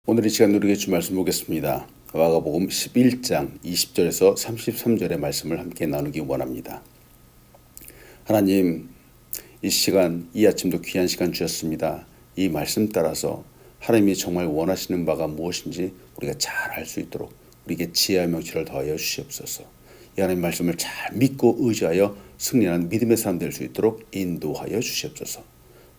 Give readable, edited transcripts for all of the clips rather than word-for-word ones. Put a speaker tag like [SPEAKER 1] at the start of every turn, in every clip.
[SPEAKER 1] 오늘 이 시간 누리게 주 말씀 보겠습니다. 마가복음 11장 20절에서 33절의 말씀을 함께 나누기 원합니다. 하나님, 이 시간, 이 아침도 귀한 시간 주셨습니다. 이 말씀 따라서 하나님이 정말 원하시는 바가 무엇인지 우리가 잘 알 수 있도록 우리에게 지혜와 명철을 더하여 주시옵소서. 이 하나님 말씀을 잘 믿고 의지하여 승리하는 믿음의 사람 될 수 있도록 인도하여 주시옵소서.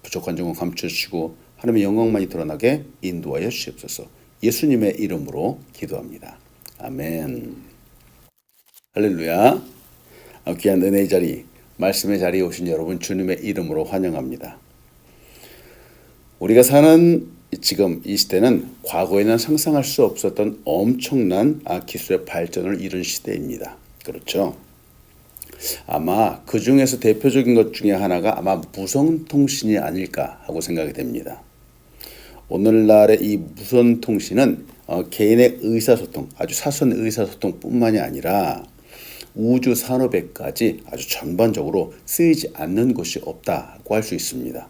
[SPEAKER 1] 부족한 점은 감춰주시고 하나님의 영광만이 드러나게 인도하여 주시옵소서. 예수님의 이름으로 기도합니다. 아멘. 할렐루야. 귀한 은혜의 자리, 말씀의 자리에 오신 여러분 주님의 이름으로 환영합니다. 우리가 사는 지금 이 시대는 과거에는 상상할 수 없었던 엄청난 기술의 발전을 이룬 시대입니다. 그렇죠? 아마 그 중에서 대표적인 것 중에 하나가 아마 무선통신이 아닐까 하고 생각이 됩니다. 오늘날의 이 무선통신은 개인의 의사소통, 아주 사소한 의사소통뿐만이 아니라 우주 산업에까지 아주 전반적으로 쓰이지 않는 곳이 없다고 할 수 있습니다.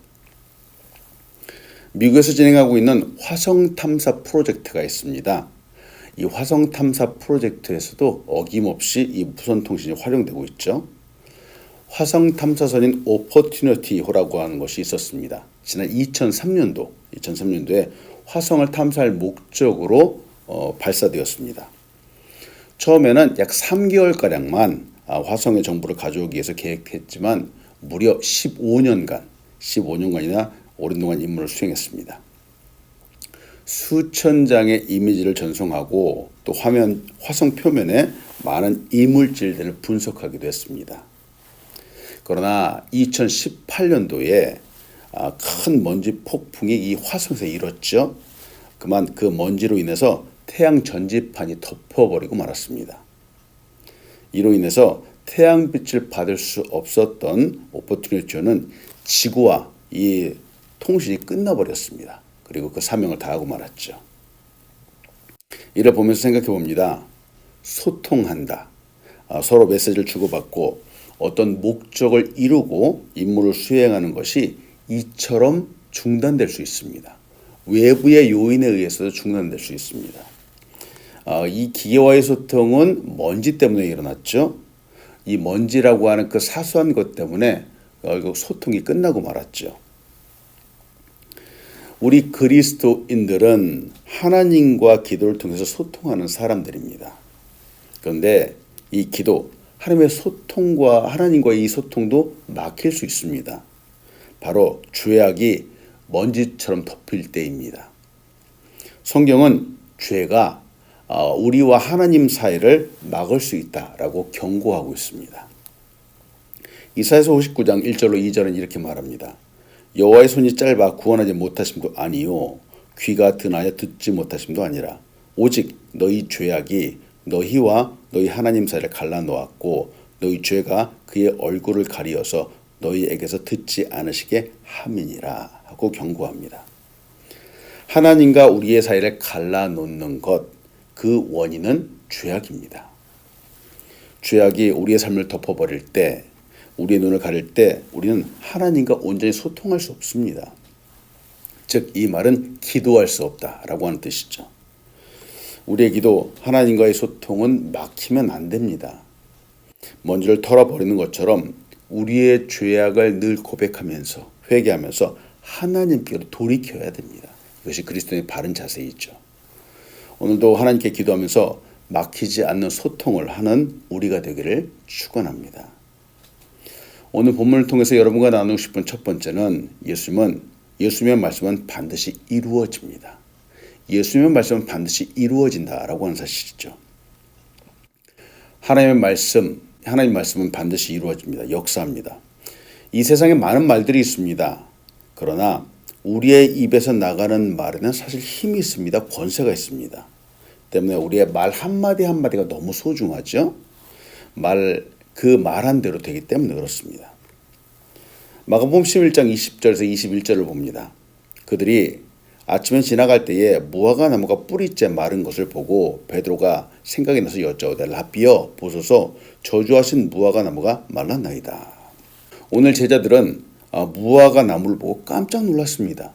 [SPEAKER 1] 미국에서 진행하고 있는 화성 탐사 프로젝트가 있습니다. 이 화성 탐사 프로젝트에서도 어김없이 이 무선통신이 활용되고 있죠. 화성 탐사선인 오퍼튜니티호라고 하는 것이 있었습니다. 지난 2003년도에 화성을 탐사할 목적으로 발사되었습니다. 처음에는 약 3개월가량만 화성의 정보를 가져오기 위해서 계획했지만 무려 15년간이나 오랜 동안 임무를 수행했습니다. 수천 장의 이미지를 전송하고 또 화성 표면에 많은 이물질들을 분석하기도 했습니다. 그러나 2018년도에 큰 먼지 폭풍이 이 화성에서 일었죠. 그만 그 먼지로 인해서 태양 전지판이 덮어버리고 말았습니다. 이로 인해서 태양빛을 받을 수 없었던 오퍼튜니티는 지구와 이 통신이 끝나버렸습니다. 그리고 그 사명을 다하고 말았죠. 이를 보면서 생각해 봅니다. 소통한다. 서로 메시지를 주고받고 어떤 목적을 이루고 임무를 수행하는 것이 이처럼 중단될 수 있습니다. 외부의 요인에 의해서도 중단될 수 있습니다. 이 기계와의 소통은 먼지 때문에 일어났죠. 이 먼지라고 하는 그 사소한 것 때문에 결국 소통이 끝나고 말았죠. 우리 그리스도인들은 하나님과 기도를 통해서 소통하는 사람들입니다. 그런데 이 기도, 하나님의 소통과 하나님과의 이 소통도 막힐 수 있습니다. 바로 죄악이 먼지처럼 덮일 때입니다. 성경은 죄가 우리와 하나님 사이를 막을 수 있다라고 경고하고 있습니다. 이사야서 59장 1절로 2절은 이렇게 말합니다. 여호와의 손이 짧아 구원하지 못하심도 아니요 귀가 둔하여 듣지 못하심도 아니라 오직 너희 죄악이 너희와 너희 하나님 사이를 갈라놓았고 너희 죄가 그의 얼굴을 가리어서 너희에게서 듣지 않으시게 함이니라 하고 경고합니다. 하나님과 우리의 사이를 갈라놓는 것, 그 원인은 죄악입니다. 죄악이 우리의 삶을 덮어버릴 때, 우리의 눈을 가릴 때 우리는 하나님과 온전히 소통할 수 없습니다. 즉 이 말은 기도할 수 없다라고 하는 뜻이죠. 우리의 기도, 하나님과의 소통은 막히면 안 됩니다. 먼지를 털어버리는 것처럼 우리의 죄악을 늘 고백하면서 회개하면서 하나님께로 돌이켜야 됩니다. 이것이 그리스도인의 바른 자세이죠. 오늘도 하나님께 기도하면서 막히지 않는 소통을 하는 우리가 되기를 축원합니다. 오늘 본문을 통해서 여러분과 나누고 싶은 첫 번째는 예수님의 말씀은 반드시 이루어집니다. 예수님의 말씀은 반드시 이루어진다라고 하는 사실이죠. 하나님 말씀은 반드시 이루어집니다. 역사합니다. 이 세상에 많은 말들이 있습니다. 그러나 우리의 입에서 나가는 말에는 사실 힘이 있습니다. 권세가 있습니다. 때문에 우리의 말 한마디 한마디가 너무 소중하죠. 그 말한 대로 되기 때문에 그렇습니다. 마가복음 11장 20절에서 21절을 봅니다. 그들이 아침에 지나갈 때에 무화과 나무가 뿌리째 마른 것을 보고 베드로가 생각이 나서 여짜오되 라비여 보소서 저주하신 무화과 나무가 말랐나이다. 오늘 제자들은 무화과 나무를 보고 깜짝 놀랐습니다.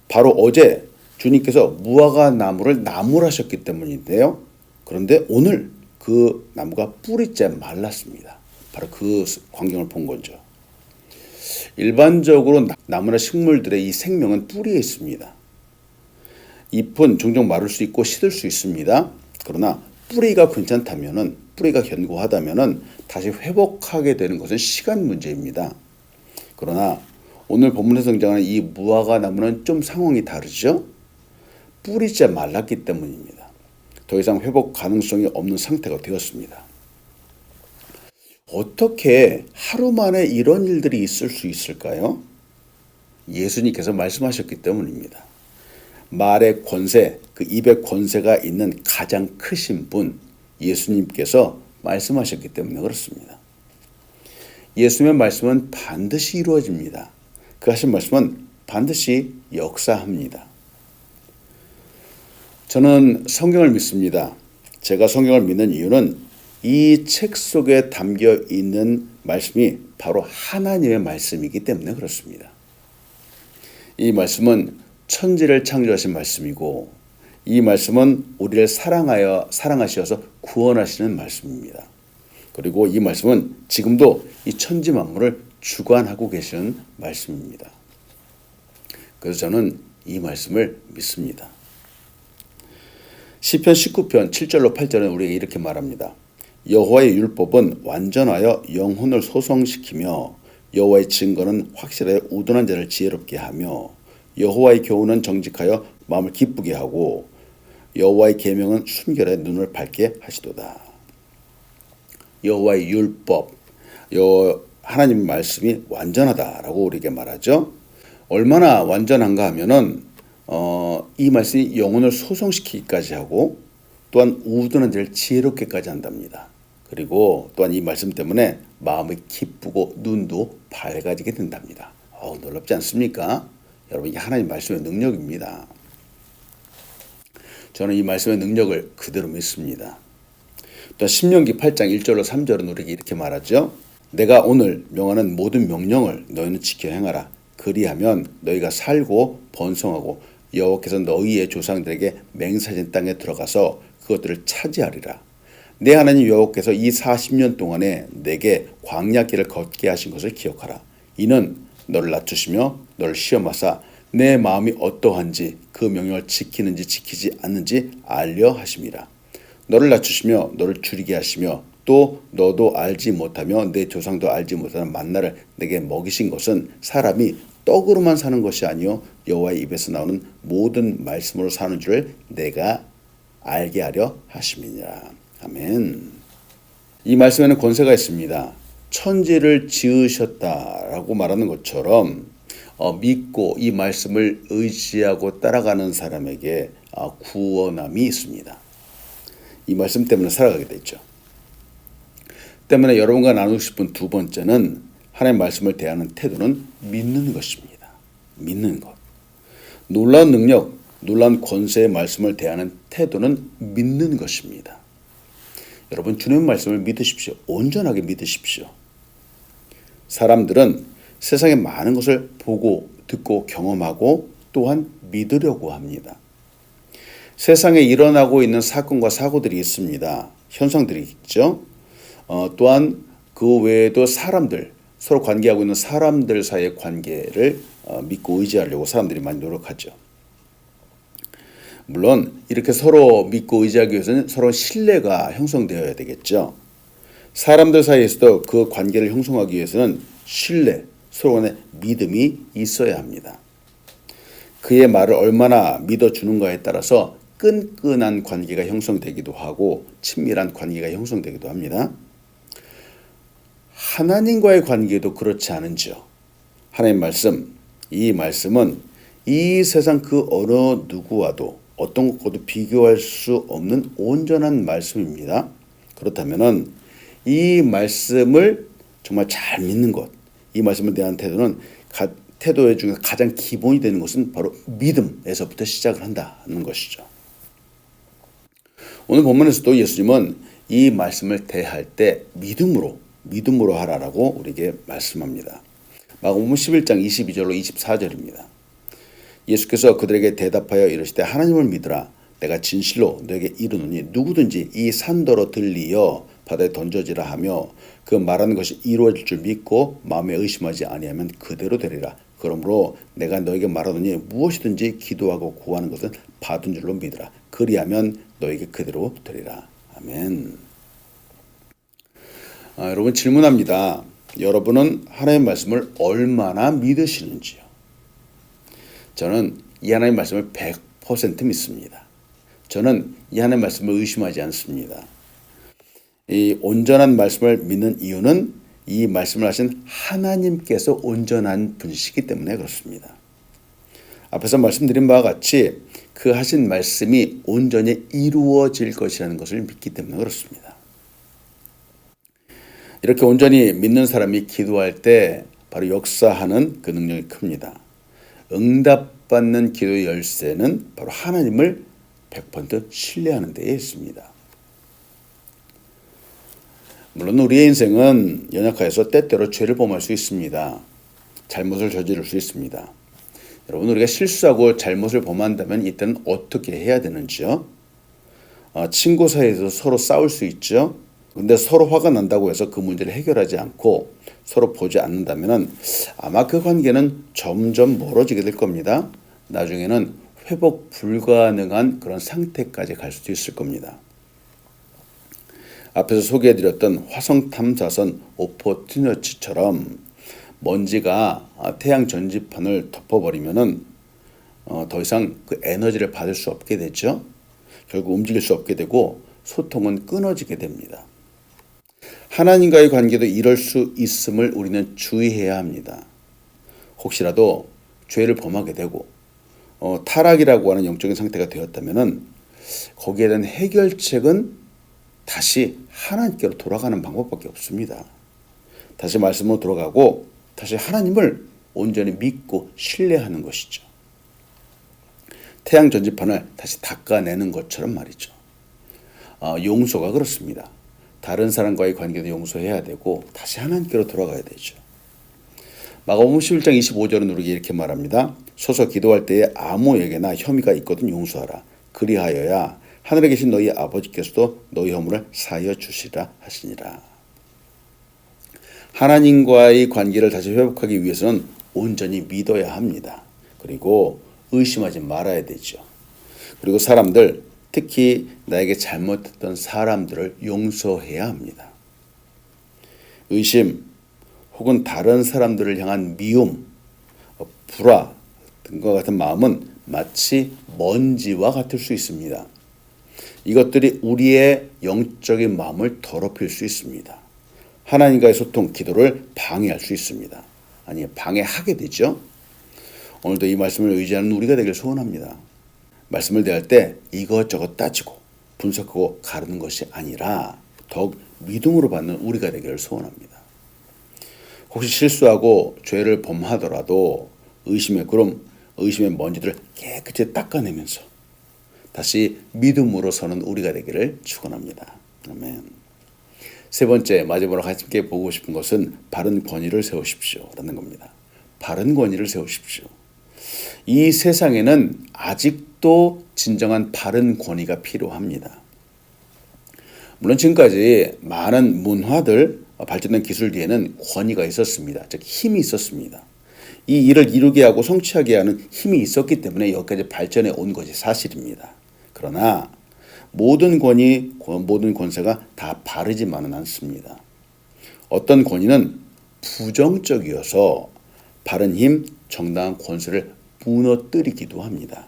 [SPEAKER 1] 바로 어제 주님께서 무화과 나무를 나무라 하셨기 때문인데요. 그런데 오늘 그 나무가 뿌리째 말랐습니다. 바로 그 광경을 본 거죠. 일반적으로 나무나 식물들의 이 생명은 뿌리에 있습니다. 잎은 종종 마를 수 있고 시들 수 있습니다. 그러나 뿌리가 괜찮다면은, 뿌리가 견고하다면은 다시 회복하게 되는 것은 시간 문제입니다. 그러나 오늘 본문에서 등장하는 이 무화과 나무는 좀 상황이 다르죠. 뿌리째 말랐기 때문입니다. 더 이상 회복 가능성이 없는 상태가 되었습니다. 어떻게 하루 만에 이런 일들이 있을 수 있을까요? 예수님께서 말씀하셨기 때문입니다. 말의 권세, 그 입의 권세가 있는 가장 크신 분, 예수님께서 말씀하셨기 때문에 그렇습니다. 예수님의 말씀은 반드시 이루어집니다. 그 하신 말씀은 반드시 역사합니다. 저는 성경을 믿습니다. 제가 성경을 믿는 이유는 이 책 속에 담겨 있는 말씀이 바로 하나님의 말씀이기 때문에 그렇습니다. 이 말씀은 천지를 창조하신 말씀이고, 이 말씀은 우리를 사랑하셔서 구원하시는 말씀입니다. 그리고 이 말씀은 지금도 이 천지 만물을 주관하고 계시는 말씀입니다. 그래서 저는 이 말씀을 믿습니다. 시편 19편 7절로 8절은 우리에게 이렇게 말합니다. 여호와의 율법은 완전하여 영혼을 소성시키며 여호와의 증거는 확실하여 우둔한 자를 지혜롭게 하며 여호와의 교훈은 정직하여 마음을 기쁘게 하고 여호와의 계명은 순결에 눈을 밝게 하시도다. 여호와의 율법, 하나님 말씀이 완전하다라고 우리에게 말하죠. 얼마나 완전한가 하면은 이 말씀이 영혼을 소성시키기까지 하고 또한 우둔한 자를 지혜롭게까지 한답니다. 그리고 또한 이 말씀 때문에 마음이 기쁘고 눈도 밝아지게 된답니다. 놀랍지 않습니까? 여러분, 이게 하나님 말씀의 능력입니다. 저는 이 말씀의 능력을 그대로 믿습니다. 또 신명기 8장 1절로 3절은 우리에게 이렇게 말하죠. 내가 오늘 명하는 모든 명령을 너희는 지켜 행하라. 그리하면 너희가 살고 번성하고 여호와께서 너희의 조상들에게 맹세하신 땅에 들어가서 그것들을 차지하리라. 내 하나님 여호와께서 이 40년 동안에 내게 광야길을 걷게 하신 것을 기억하라. 이는 너를 낮추시며 너를 시험하사 내 마음이 어떠한지 그 명령을 지키는지 지키지 않는지 알려 하심이라. 너를 낮추시며 너를 줄이게 하시며 또 너도 알지 못하며 내 조상도 알지 못하는 만나를 내게 먹이신 것은 사람이 떡으로만 사는 것이 아니요 여호와의 입에서 나오는 모든 말씀으로 사는 줄을 내가 알게 하려 하심이니라. 아멘. 이 말씀에는 권세가 있습니다. 천지를 지으셨다라고 말하는 것처럼 믿고 이 말씀을 의지하고 따라가는 사람에게 구원함이 있습니다. 이 말씀 때문에 살아가게 되죠. 때문에 여러분과 나누고 싶은 두 번째는 하나님의 말씀을 대하는 태도는 믿는 것입니다. 믿는 것. 놀라운 능력, 놀라운 권세의 말씀을 대하는 태도는 믿는 것입니다. 여러분, 주님의 말씀을 믿으십시오. 온전하게 믿으십시오. 사람들은 세상에 많은 것을 보고 듣고 경험하고 또한 믿으려고 합니다. 세상에 일어나고 있는 사건과 사고들이 있습니다. 현상들이 있죠. 또한 그 외에도 사람들, 서로 관계하고 있는 사람들 사이의 관계를 믿고 의지하려고 사람들이 많이 노력하죠. 물론 이렇게 서로 믿고 의지하기 위해서는 서로 신뢰가 형성되어야 되겠죠. 사람들 사이에서도 그 관계를 형성하기 위해서는 신뢰, 서로 간의 믿음이 있어야 합니다. 그의 말을 얼마나 믿어주는가에 따라서 끈끈한 관계가 형성되기도 하고 친밀한 관계가 형성되기도 합니다. 하나님과의 관계도 그렇지 않은지요. 하나님 말씀, 이 말씀은 이 세상 그 어느 누구와도 어떤 것과도 비교할 수 없는 온전한 말씀입니다. 그렇다면은 이 말씀을 정말 잘 믿는 것, 이 말씀에 대한 태도는 태도의 중에 가장 기본이 되는 것은 바로 믿음에서부터 시작을 한다는 것이죠. 오늘 본문에서도 예수님은 이 말씀을 대할 때 믿음으로 하라라고 우리에게 말씀합니다. 마가복음 11장 22절로 24절입니다. 예수께서 그들에게 대답하여 이르시되 하나님을 믿으라. 내가 진실로 너에게 이르노니 누구든지 이 산더러 들리어 바다에 던져지라 하며 그 말하는 것이 이루어질 줄 믿고 마음에 의심하지 아니하면 그대로 되리라. 그러므로 내가 너에게 말하노니 무엇이든지 기도하고 구하는 것은 받은 줄로 믿으라. 그리하면 너에게 그대로 되리라. 아멘. 여러분 질문합니다. 여러분은 하나님의 말씀을 얼마나 믿으시는지요? 저는 이 하나님의 말씀을 100% 믿습니다. 저는 이 하나님의 말씀을 의심하지 않습니다. 이 온전한 말씀을 믿는 이유는 이 말씀을 하신 하나님께서 온전한 분이시기 때문에 그렇습니다. 앞에서 말씀드린 바와 같이 그 하신 말씀이 온전히 이루어질 것이라는 것을 믿기 때문에 그렇습니다. 이렇게 온전히 믿는 사람이 기도할 때 바로 역사하는 그 능력이 큽니다. 응답받는 기도의 열쇠는 바로 하나님을 100% 신뢰하는 데에 있습니다. 물론 우리의 인생은 연약하여서 때때로 죄를 범할 수 있습니다. 잘못을 저지를 수 있습니다. 여러분 우리가 실수하고 잘못을 범한다면 이때는 어떻게 해야 되는지요? 친구 사이에서 서로 싸울 수 있죠. 근데 서로 화가 난다고 해서 그 문제를 해결하지 않고 서로 보지 않는다면 아마 그 관계는 점점 멀어지게 될 겁니다. 나중에는 회복 불가능한 그런 상태까지 갈 수도 있을 겁니다. 앞에서 소개해드렸던 화성 탐사선 오포튜니티처럼 먼지가 태양 전지판을 덮어버리면은 더 이상 그 에너지를 받을 수 없게 되죠. 결국 움직일 수 없게 되고 소통은 끊어지게 됩니다. 하나님과의 관계도 이럴 수 있음을 우리는 주의해야 합니다. 혹시라도 죄를 범하게 되고 타락이라고 하는 영적인 상태가 되었다면은 거기에 대한 해결책은 다시 하나님께로 돌아가는 방법밖에 없습니다. 다시 말씀으로 돌아가고 다시 하나님을 온전히 믿고 신뢰하는 것이죠. 태양 전지판을 다시 닦아내는 것처럼 말이죠. 용서가 그렇습니다. 다른 사람과의 관계도 용서해야 되고 다시 하나님께로 돌아가야 되죠. 마가복음 11장 25절은 우리에게 이렇게 말합니다. 서서 기도할 때에 아무에게나 혐의가 있거든 용서하라. 그리하여야 하늘에 계신 너희 아버지께서도 너희 허물을 사하여 주시라 하시니라. 하나님과의 관계를 다시 회복하기 위해서는 온전히 믿어야 합니다. 그리고 의심하지 말아야 되죠. 그리고 사람들, 특히 나에게 잘못했던 사람들을 용서해야 합니다. 의심 혹은 다른 사람들을 향한 미움, 불화 등과 같은 마음은 마치 먼지와 같을 수 있습니다. 이것들이 우리의 영적인 마음을 더럽힐 수 있습니다. 하나님과의 소통, 기도를 방해할 수 있습니다. 아니, 방해하게 되죠. 오늘도 이 말씀을 의지하는 우리가 되길 소원합니다. 말씀을 대할 때 이것저것 따지고 분석하고 가르는 것이 아니라 더욱 믿음으로 받는 우리가 되기를 소원합니다. 혹시 실수하고 죄를 범하더라도 의심의 구름, 의심의 먼지들을 깨끗이 닦아내면서 다시 믿음으로 서는 우리가 되기를 축원합니다. 아멘. 세 번째, 마지막으로 함께 보고 싶은 것은 바른 권위를 세우십시오 라는 겁니다. 바른 권위를 세우십시오. 이 세상에는 아직도 진정한 바른 권위가 필요합니다. 물론 지금까지 많은 문화들, 발전된 기술 뒤에는 권위가 있었습니다. 즉 힘이 있었습니다. 이 일을 이루게 하고 성취하게 하는 힘이 있었기 때문에 여기까지 발전해 온 것이 사실입니다. 그러나 모든 권위, 모든 권세가 다 바르지만은 않습니다. 어떤 권위는 부정적이어서 바른 힘, 정당한 권세를 무너뜨리기도 합니다.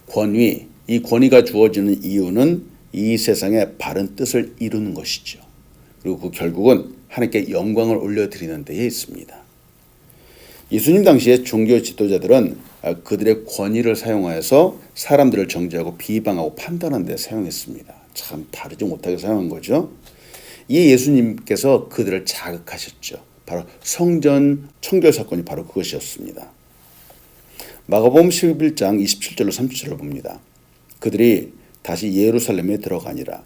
[SPEAKER 1] 권위, 이 권위가 주어지는 이유는 이 세상의 바른 뜻을 이루는 것이죠. 그리고 그 결국은 하나님께 영광을 올려드리는 데에 있습니다. 예수님 당시에 종교 지도자들은 그들의 권위를 사용하여서 사람들을 정죄하고 비방하고 판단하는 데 사용했습니다. 참 바르지 못하게 사용한 거죠. 이 예수님께서 그들을 자극하셨죠. 바로 성전 청결 사건이 바로 그것이었습니다. 마가복음 11장 27절로 30절을 봅니다. 그들이 다시 예루살렘에 들어가니라.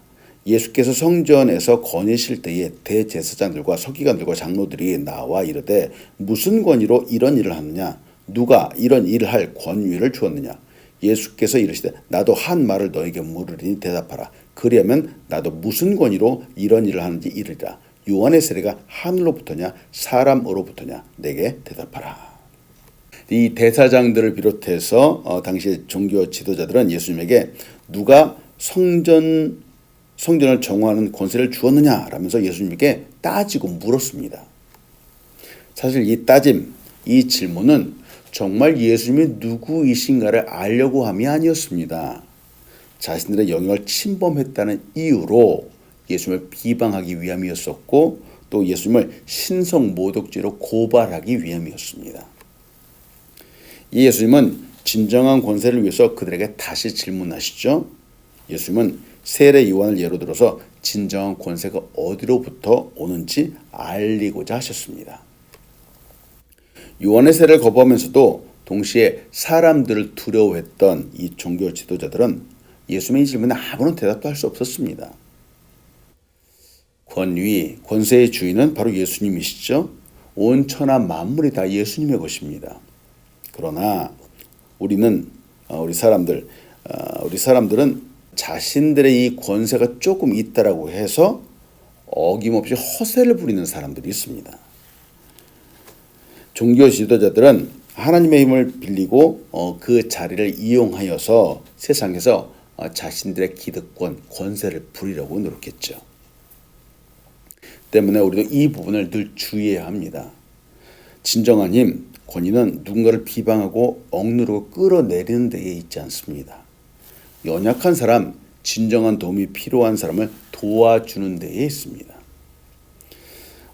[SPEAKER 1] 예수께서 성전에서 거니실 때에 대제사장들과 서기관들과 장로들이 나와 이르되 무슨 권위로 이런 일을 하느냐? 누가 이런 일을 할 권위를 주었느냐? 예수께서 이르시되 나도 한 말을 너에게 물으리니 대답하라. 그리하면 나도 무슨 권위로 이런 일을 하는지 이르리라. 요한의 세례가 하늘로부터냐 사람으로부터냐 내게 대답하라. 이 대사장들을 비롯해서 당시 종교 지도자들은 예수님에게 누가 성전을 정화하는 권세를 주었느냐라면서 예수님께 따지고 물었습니다. 사실 이 따짐, 이 질문은 정말 예수님이 누구이신가를 알려고 함이 아니었습니다. 자신들의 영역을 침범했다는 이유로 예수님을 비방하기 위함이었었고 또 예수님을 신성모독죄로 고발하기 위함이었습니다. 이 예수님은 진정한 권세를 위해서 그들에게 다시 질문하시죠. 예수님은 세례 요한을 예로 들어서 진정한 권세가 어디로부터 오는지 알리고자 하셨습니다. 요한의 세례를 거부하면서도 동시에 사람들을 두려워했던 이 종교 지도자들은 예수님의 질문에 아무런 대답도 할 수 없었습니다. 권위, 권세의 주인은 바로 예수님이시죠. 온 천하 만물이 다 예수님의 것입니다. 그러나 우리 사람들은 자신들의 이 권세가 조금 있다라고 해서 어김없이 허세를 부리는 사람들이 있습니다. 종교 지도자들은 하나님의 힘을 빌리고 그 자리를 이용하여서 세상에서 자신들의 기득권, 권세를 부리려고 노력했죠. 때문에 우리도 이 부분을 늘 주의해야 합니다. 진정한 힘, 권위는 누군가를 비방하고 억누르고 끌어내리는 데에 있지 않습니다. 연약한 사람, 진정한 도움이 필요한 사람을 도와주는 데에 있습니다.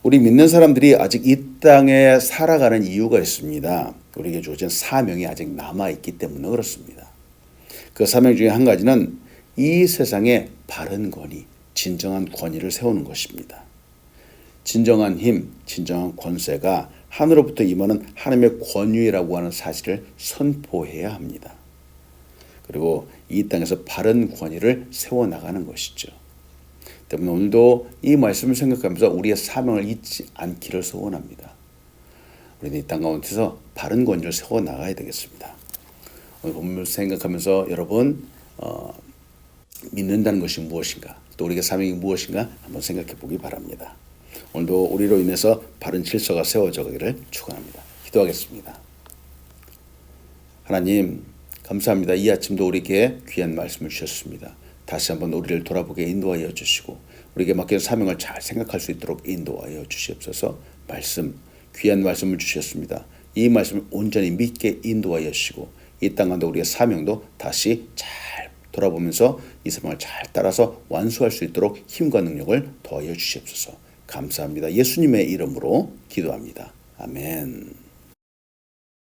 [SPEAKER 1] 우리 믿는 사람들이 아직 이 땅에 살아가는 이유가 있습니다. 우리에게 주어진 사명이 아직 남아있기 때문에 그렇습니다. 그 사명 중에 한 가지는 이 세상에 바른 권위, 진정한 권위를 세우는 것입니다. 진정한 힘, 진정한 권세가 하늘로부터 임하는 하나님의 권위라고 하는 사실을 선포해야 합니다. 그리고 이 땅에서 바른 권위를 세워나가는 것이죠. 때문에 오늘도 이 말씀을 생각하면서 우리의 사명을 잊지 않기를 소원합니다. 우리는 이 땅 가운데서 바른 권위를 세워나가야 되겠습니다. 오늘 본문을 생각하면서 여러분 믿는다는 것이 무엇인가, 또 우리의 사명이 무엇인가 한번 생각해 보기 바랍니다. 오늘도 우리로 인해서 바른 질서가 세워져 가기를 축원합니다. 기도하겠습니다. 하나님 감사합니다. 이 아침도 우리에게 귀한 말씀을 주셨습니다. 다시 한번 우리를 돌아보게 인도하여 주시고 우리에게 맡긴 사명을 잘 생각할 수 있도록 인도하여 주시옵소서. 귀한 말씀을 주셨습니다. 이 말씀을 온전히 믿게 인도하여 주시고 이 땅 가운데 우리의 사명도 다시 잘 돌아보면서 이 사명을 잘 따라서 완수할 수 있도록 힘과 능력을 더하여 주시옵소서. 감사합니다. 예수님의 이름으로 기도합니다. 아멘.